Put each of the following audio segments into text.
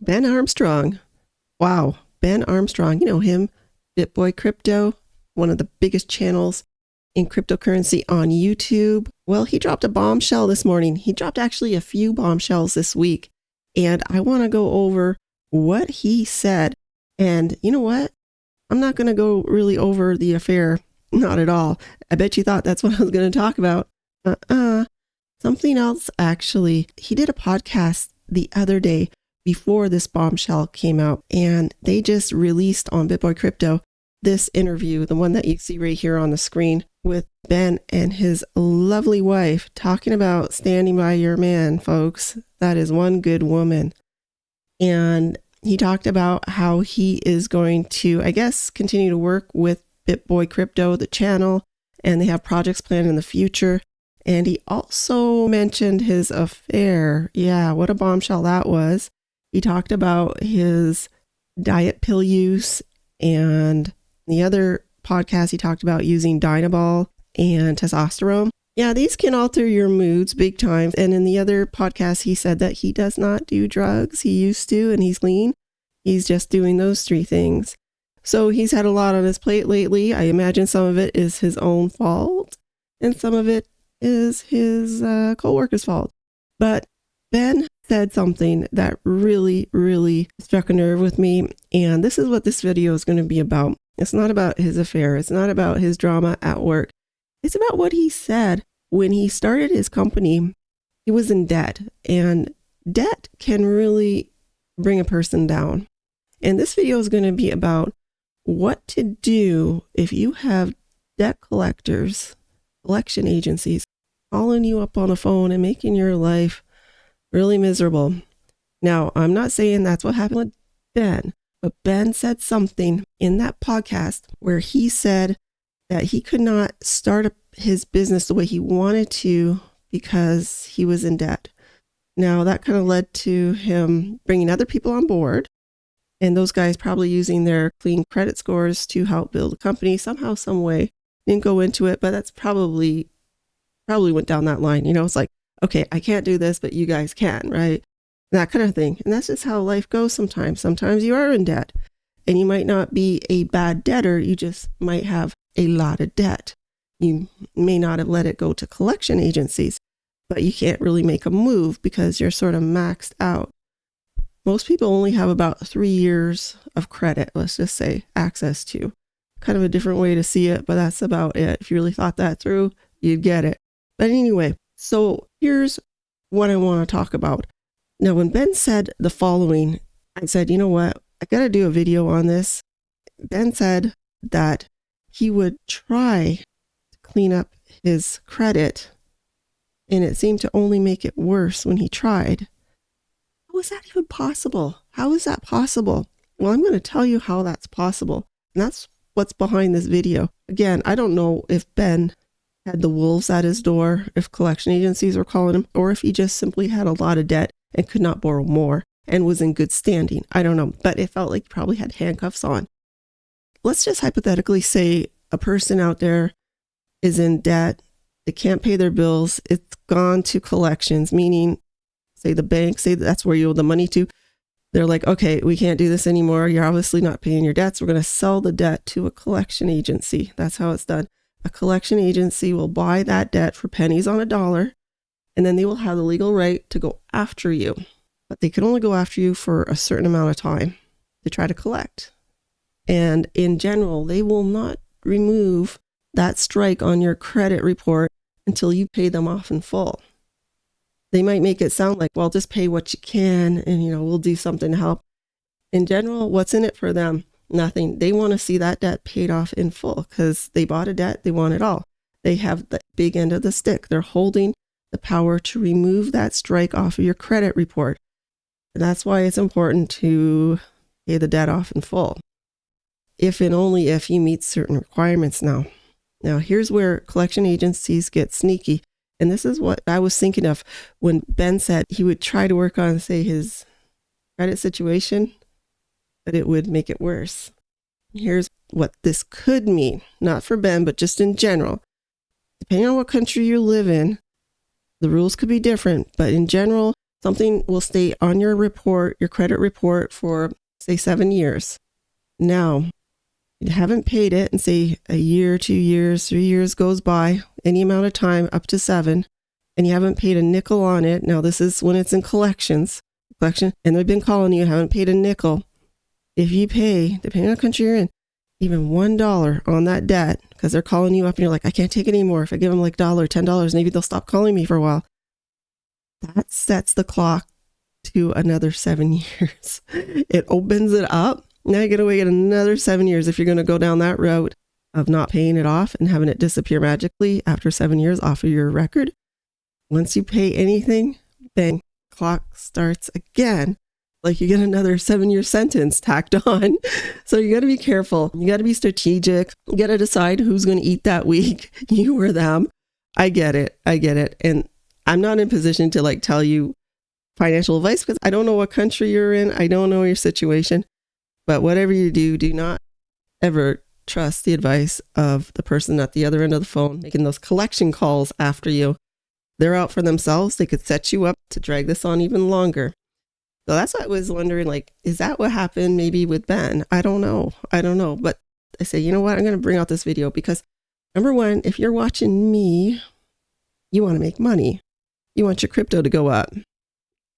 Ben Armstrong. Wow, Ben Armstrong, you know him, BitBoy Crypto, one of the biggest channels in cryptocurrency on YouTube. Well, he dropped a bombshell this morning. He dropped actually a few bombshells this week. And I want to go over what he said. And you know what? I'm not going to go really over the affair. Not at all. I bet you thought that's what I was going to talk about. Something else, actually. He did a podcast the other day before this bombshell came out. And they just released on BitBoy Crypto this interview, the one that you see right here on the screen, with Ben and his lovely wife talking about standing by your man, folks. That is one good woman. And he talked about how he is going to, I guess, continue to work with BitBoy Crypto, the channel, and they have projects planned in the future. And he also mentioned his affair. Yeah, what a bombshell that was. He talked about his diet pill use, and the other podcast he talked about using Dynaball and testosterone. Yeah, these can alter your moods big time. And in the other podcast, he said that he does not do drugs. He used to, and he's clean. He's just doing those three things. So he's had a lot on his plate lately. I imagine some of it is his own fault, and some of it is his co-worker's fault. But Ben said something that really, really struck a nerve with me. And this is what this video is going to be about. It's not about his affair. It's not about his drama at work. It's about what he said when he started his company. He was in debt, and debt can really bring a person down. And this video is going to be about what to do if you have debt collectors, collection agencies calling you up on the phone and making your life really miserable. Now, I'm not saying that's what happened with Ben, but Ben said something in that podcast where he said that he could not start his business the way he wanted to because he was in debt. Now, that kind of led to him bringing other people on board, and those guys probably using their clean credit scores to help build a company somehow, some way. Didn't go into it, but that's probably went down that line. You know, it's like, okay, I can't do this, but you guys can, right? That kind of thing. And that's just how life goes sometimes. Sometimes you are in debt, and you might not be a bad debtor. You just might have a lot of debt. You may not have let it go to collection agencies, but you can't really make a move because you're sort of maxed out. Most people only have about 3 years of credit, let's just say, access to. Kind of a different way to see it, but that's about it. If you really thought that through, you'd get it. But anyway, so here's what I want to talk about. Now, when Ben said the following, I said, you know what? I got to do a video on this. Ben said that he would try to clean up his credit, and it seemed to only make it worse when he tried. How is that even possible? How is that possible? Well, I'm going to tell you how that's possible. And that's what's behind this video. Again, I don't know if Ben had the wolves at his door, if collection agencies were calling him, or if he just simply had a lot of debt and could not borrow more and was in good standing. I don't know, but it felt like he probably had handcuffs on. Let's just hypothetically say a person out there is in debt. They can't pay their bills. It's gone to collections, meaning say the bank, say that's where you owe the money to. They're like, okay, we can't do this anymore. You're obviously not paying your debts. We're going to sell the debt to a collection agency. That's how it's done. A collection agency will buy that debt for pennies on a dollar, and then they will have the legal right to go after you. But they can only go after you for a certain amount of time to try to collect. And in general, they will not remove that strike on your credit report until you pay them off in full. They might make it sound like, well, just pay what you can and, we'll do something to help. In general, what's in it for them? Nothing. They want to see that debt paid off in full because they bought a debt. They want it all. They have the big end of the stick. They're holding the power to remove that strike off of your credit report. And that's why it's important to pay the debt off in full. If and only if you meet certain requirements now. Now, here's where collection agencies get sneaky. And this is what I was thinking of when Ben said he would try to work on, say, his credit situation, but it would make it worse. Here's what this could mean, not for Ben, but just in general. Depending on what country you live in, the rules could be different, but in general, something will stay on your report, your credit report for say 7 years. Now, you haven't paid it and say a year, 2 years, 3 years goes by, any amount of time up to 7, and you haven't paid a nickel on it. Now, this is when it's in collection, and they've been calling you, haven't paid a nickel. If you pay, depending on the country you're in, even $1 on that debt, because they're calling you up and you're like, I can't take it anymore. If I give them like $1, $10, maybe they'll stop calling me for a while. That sets the clock to another 7 years. It opens it up. Now you get to wait another 7 years if you're going to go down that route of not paying it off and having it disappear magically after 7 years off of your record. Once you pay anything, bang, clock starts again. Like you get another 7-year sentence tacked on. So you got to be careful. You got to be strategic. You got to decide who's going to eat that week, you or them. I get it. And I'm not in position to like tell you financial advice because I don't know what country you're in. I don't know your situation. But whatever you do, do not ever trust the advice of the person at the other end of the phone making those collection calls after you. They're out for themselves. They could set you up to drag this on even longer. So that's what I was wondering, like, is that what happened maybe with Ben? I don't know. But I say, you know what? I'm going to bring out this video because number one, if you're watching me, you want to make money. You want your crypto to go up.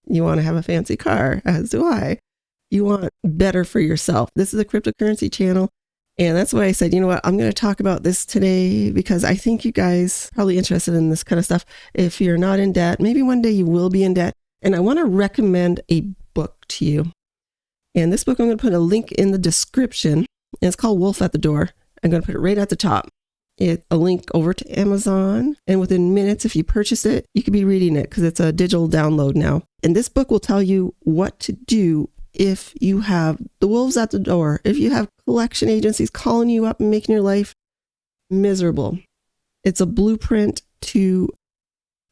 You want to have a fancy car, as do I. You want better for yourself. This is a cryptocurrency channel. And that's why I said, you know what, I'm going to talk about this today because I think you guys are probably interested in this kind of stuff. If you're not in debt, maybe one day you will be in debt. And I want to recommend a book to you. And this book, I'm going to put a link in the description. And it's called Wolf at the Door. I'm going to put it right at the top. It's a link over to Amazon. And within minutes, if you purchase it, you could be reading it because it's a digital download now. And this book will tell you what to do if you have the wolves at the door, if you have collection agencies calling you up and making your life miserable. It's a blueprint to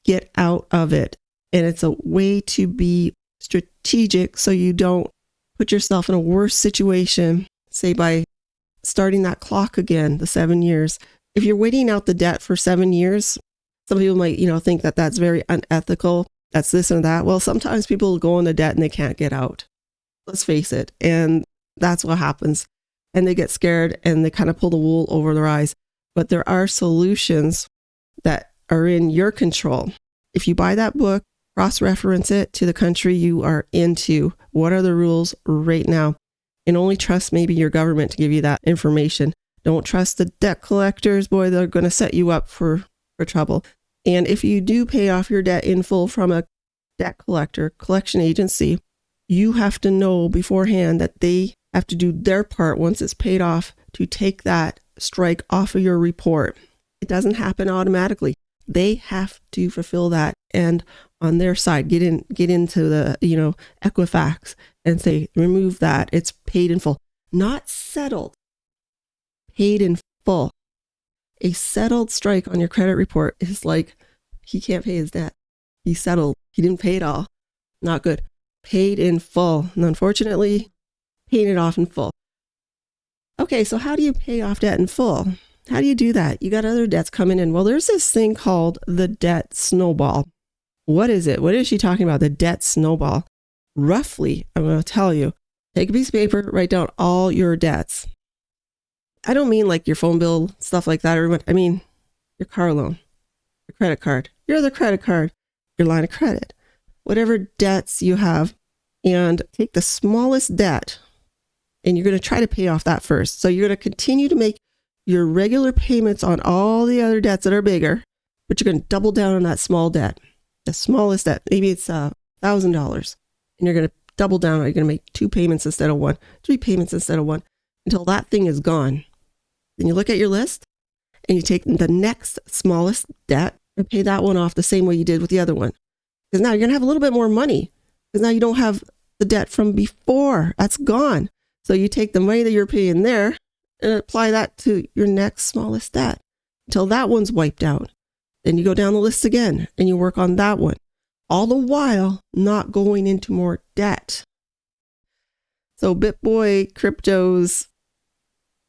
get out of it. And it's a way to be strategic so you don't put yourself in a worse situation, say by starting that clock again, the 7 years. If you're waiting out the debt for 7 years, some people might, think that that's very unethical. That's this and that. Well, sometimes people go into debt and they can't get out. Let's face it. And that's what happens. And they get scared and they kind of pull the wool over their eyes. But there are solutions that are in your control. If you buy that book, cross-reference it to the country you are into. What are the rules right now? And only trust maybe your government to give you that information. Don't trust the debt collectors. Boy, they're going to set you up for trouble. And if you do pay off your debt in full from a debt collection agency, you have to know beforehand that they have to do their part once it's paid off to take that strike off of your report. It doesn't happen automatically. They have to fulfill that. And on their side, get into the, Equifax and say, remove that. It's paid in full, not settled, paid in full. A settled strike on your credit report is like, he can't pay his debt. He settled. He didn't pay it all. Not good. Paid in full. And unfortunately, paying it off in full. Okay, so how do you pay off debt in full? How do you do that? You got other debts coming in. Well, there's this thing called the debt snowball. What is it? What is she talking about? The debt snowball. Roughly, I'm going to tell you, take a piece of paper, write down all your debts. I don't mean like your phone bill, stuff like that. I mean your car loan, your credit card, your other credit card, your line of credit, whatever debts you have, and take the smallest debt and you're going to try to pay off that first. So you're going to continue to make your regular payments on all the other debts that are bigger, but you're going to double down on that small debt, the smallest debt. Maybe it's $1,000 and you're going to double down. You're going to make 2 payments instead of 1, 3 payments instead of 1 until that thing is gone. Then you look at your list and you take the next smallest debt and pay that one off the same way you did with the other one. Because now you're going to have a little bit more money because now you don't have the debt from before. That's gone. So you take the money that you're paying there and apply that to your next smallest debt until that one's wiped out. Then you go down the list again and you work on that one, all the while not going into more debt. So BitBoy Crypto's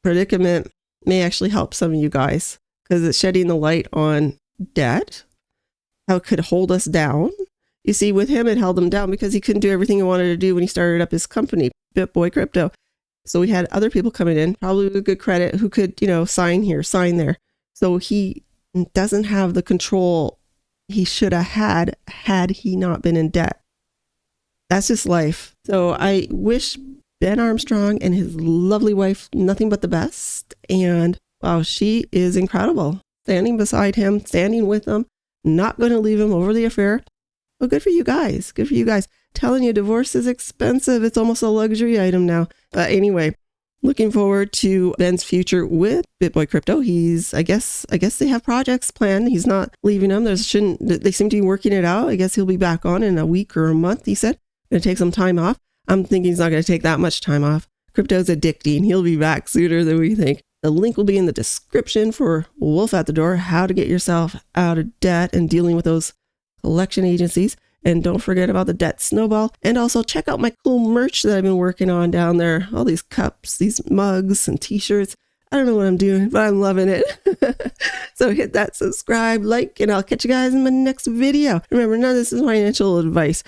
predicament may actually help some of you guys because it's shedding the light on debt, how it could hold us down You see, with him, it held him down because he couldn't do everything he wanted to do when he started up his company, BitBoy Crypto. So we had other people coming in, probably with good credit, who could, sign here, sign there. So he doesn't have the control he should have had he not been in debt. That's just life. So I wish Ben Armstrong and his lovely wife nothing but the best. And wow, she is incredible. Standing beside him, standing with him, not going to leave him over the affair. Well, good for you guys. Good for you guys. Telling you, divorce is expensive. It's almost a luxury item now. But anyway, looking forward to Ben's future with BitBoy Crypto. I guess they have projects planned. He's not leaving them. They seem to be working it out. I guess he'll be back on in a week or a month, he said. Going to take some time off. I'm thinking he's not going to take that much time off. Crypto's addicting. He'll be back sooner than we think. The link will be in the description for Wolf at the Door, how to get yourself out of debt and dealing with those collection agencies. And don't forget about the debt snowball. And also check out my cool merch that I've been working on down there. All these cups, these mugs and t-shirts. I don't know what I'm doing, but I'm loving it. So hit that subscribe, like, and I'll catch you guys in my next video. Remember, none of this is financial advice.